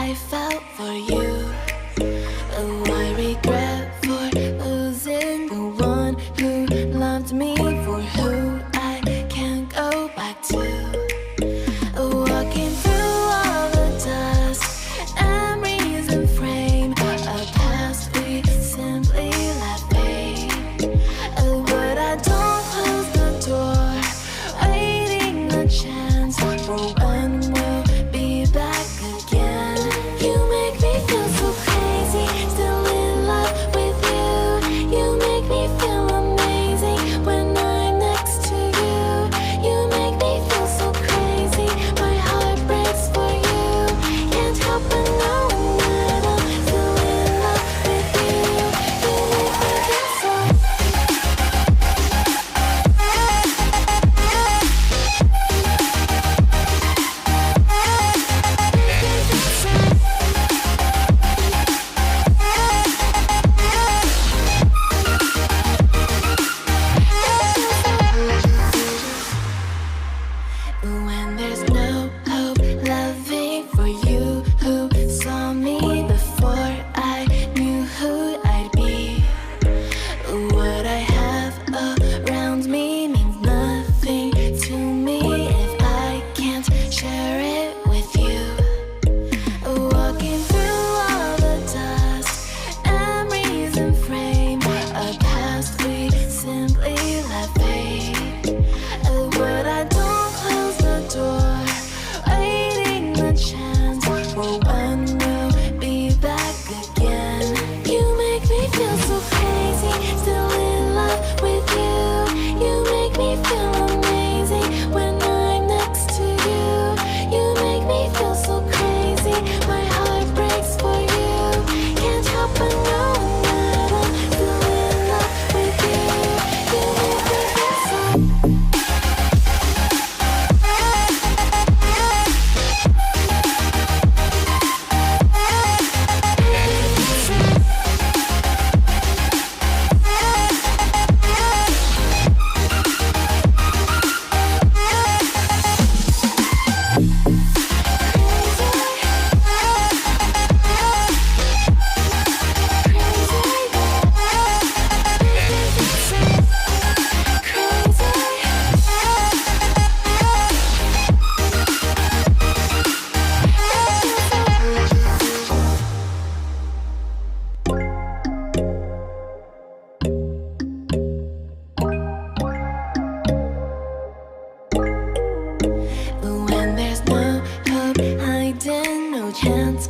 I felt for you. Oh, I regret for losing the one who loved me, for who I can't go back to. Walking through all the dust, memories and frame, a past we simply let fade. Oh, but I don't close the door, waiting a chance for when we'll be back again. You make me feel so crazy, still in love with you. You make me feel amazing when I'm next to you. You make me feel so crazy, my heart breaks for you. Can't help but know that I'm still in love with you. You make me feel so. When there's no hope, loving for you who saw me before I knew who I'd be. What I have around me means nothing to me if I can't share it with you. Walking through all the dust, memories and frame, a past we simply let fade. But I don't close the door, waiting a chance for when we'll be back again. You make me feel so crazy, still in love with you. You make me feel amazing when I'm next to you. You make me feel so crazy, my heart breaks for you. Can't help but know that I'm still in love with you. You make me feel so. When there's no hope, hiding, no chance.